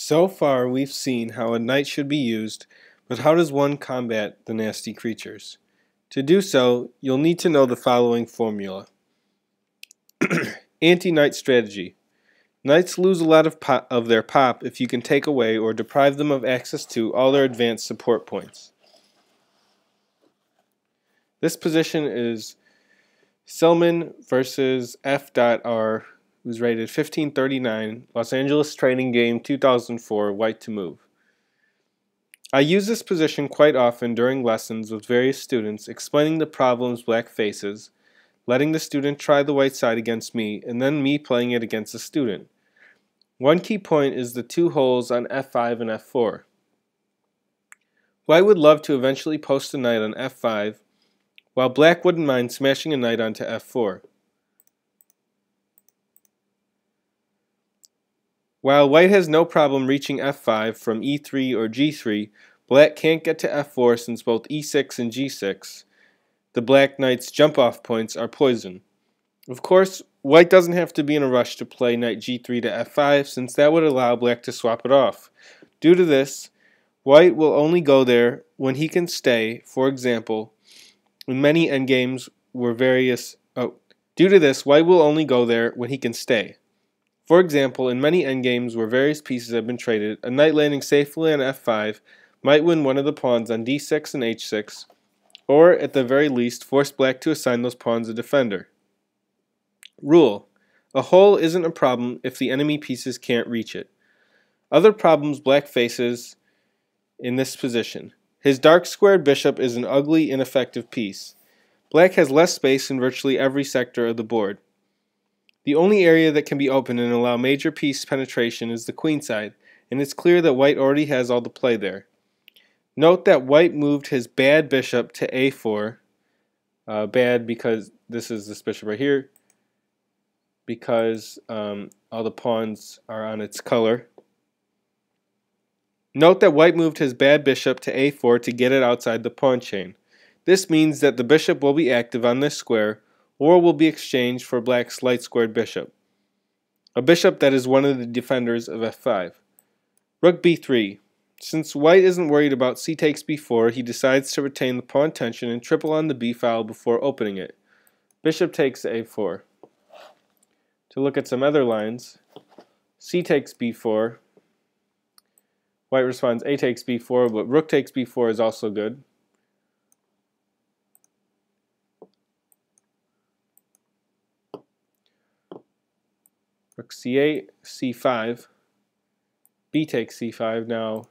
So far, we've seen how a knight should be used, but how does one combat the nasty creatures? To do so, you'll need to know the following formula. Anti-knight strategy. Knights lose a lot of their pop if you can take away or deprive them of access to all their advanced support points. This position is Selman versus F.R., who's rated 1539, Los Angeles Training Game 2004, White to move. I use this position quite often during lessons with various students, explaining the problems black faces, letting the student try the white side against me, and then me playing it against the student. One key point is the two holes on F5 and F4. White would love to eventually post a knight on F5, while black wouldn't mind smashing a knight onto F4. While white has no problem reaching F5 from E3 or G3, black can't get to F4 since both E6 and G6. The black knight's jump-off points are poison. Of course, white doesn't have to be in a rush to play knight G3 to F5 since that would allow black to swap it off. Due to this, white will only go there when he can stay, for example, in many endgames where white will only go there when he can stay. For example, in many endgames where various pieces have been traded, a knight landing safely on F5 might win one of the pawns on D6 and H6, or at the very least force black to assign those pawns a defender. Rule: a hole isn't a problem if the enemy pieces can't reach it. Other problems black faces in this position. His dark squared bishop is an ugly, ineffective piece. Black has less space in virtually every sector of the board. The only area that can be open and allow major piece penetration is the queenside, and it's clear that white already has all the play there. Note that white moved his bad bishop to A4, bad because this is this bishop right here, because all the pawns are on its color. Note that white moved his bad bishop to A4 to get it outside the pawn chain. This means that the bishop will be active on this square, or will be exchanged for black's light squared bishop, a bishop that is one of the defenders of F5. Rook B3. Since white isn't worried about c takes b4, he decides to retain the pawn tension and triple on the b file before opening it. Bishop takes a4. To look at some other lines, c takes b4. White responds a takes b4, but rook takes b4 is also good. Rook c8, c5, b takes c5. Now,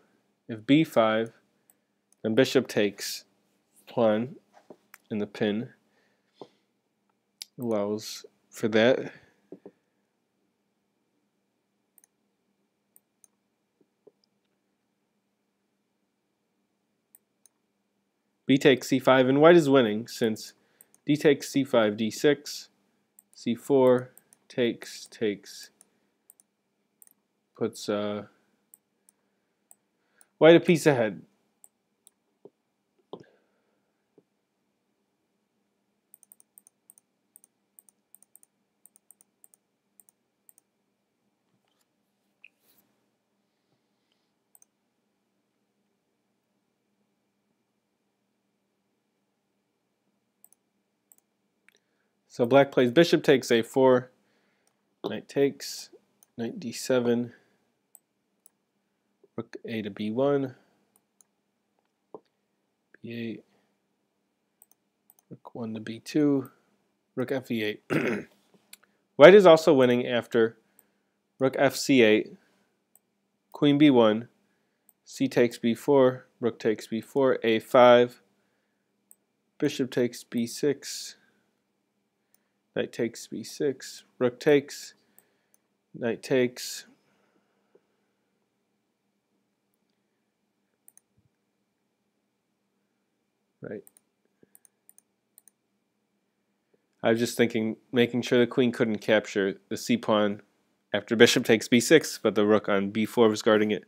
if b5, then bishop takes pawn in the pin. Allows for that. B takes c5, and white is winning since d takes c5, d6, c4, takes, puts white a piece ahead. So black plays bishop takes a4, knight takes, knight d7, rook a to b1, b8, rook 1 to b2, rook f8. White is also winning after rook fc8, queen b1, c takes b4, rook takes b4, a5, bishop takes b6, knight takes b6, rook takes, knight takes, right. I was just thinking, making sure the queen couldn't capture the c pawn after bishop takes b6, but the rook on b4 was guarding it.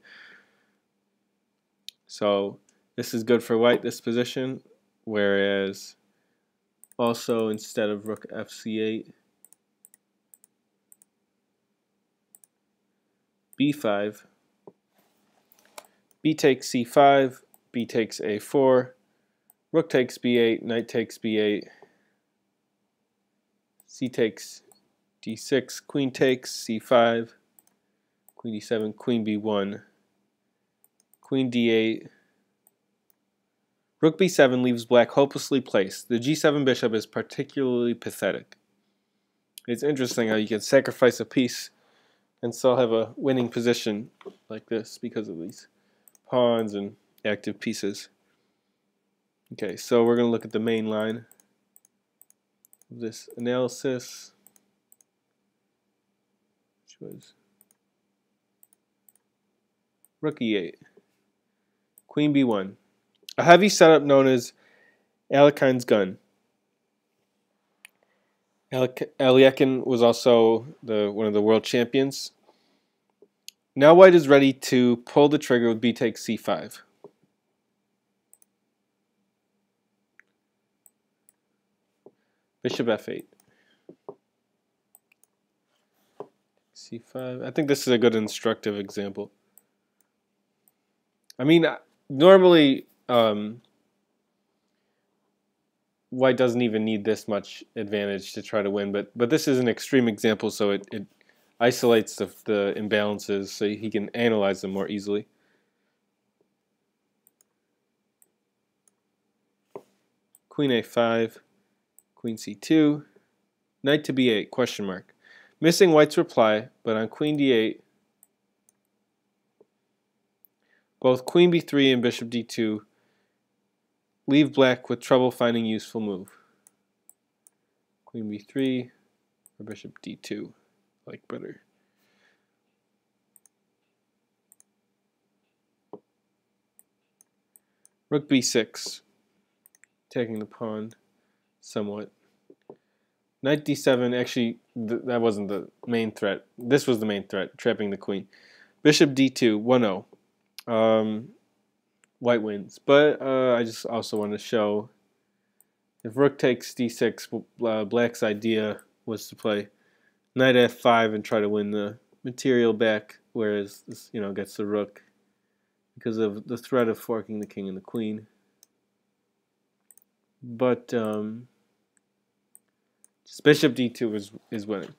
So this is good for white, this position, whereas also instead of rook fc8, b5, B takes c5, b takes a4, rook takes b8, knight takes b8, c takes d6, queen takes c5, queen d7, queen b1, queen d8, rook b7 leaves black hopelessly placed. The g7 bishop is particularly pathetic. It's interesting how you can sacrifice a piece and still have a winning position like this because of these pawns and active pieces. Okay, so we're going to look at the main line of this analysis, which was rook e8, queen b1. A heavy setup known as Alekhein's gun. Alekhine was also one of the world champions. Now white is ready to pull the trigger with b takes c5. Bishop f8. c5. I think this is a good instructive example. I mean, normally white doesn't even need this much advantage to try to win, but this is an extreme example, so it isolates the imbalances so he can analyze them more easily. Queen a5, queen c2, knight to b8, question mark. Missing white's reply, but on queen d8, both queen b3 and bishop d2 leave black with trouble finding useful move. Queen b3 or bishop d2, like better. Rook b6, taking the pawn somewhat. Knight d7, actually that wasn't the main threat. This was the main threat, trapping the queen. Bishop d2, 1-0. White wins, but I just also want to show if rook takes d6, black's idea was to play knight f5 and try to win the material back, whereas this gets the rook because of the threat of forking the king and the queen. But just bishop d2 is winning.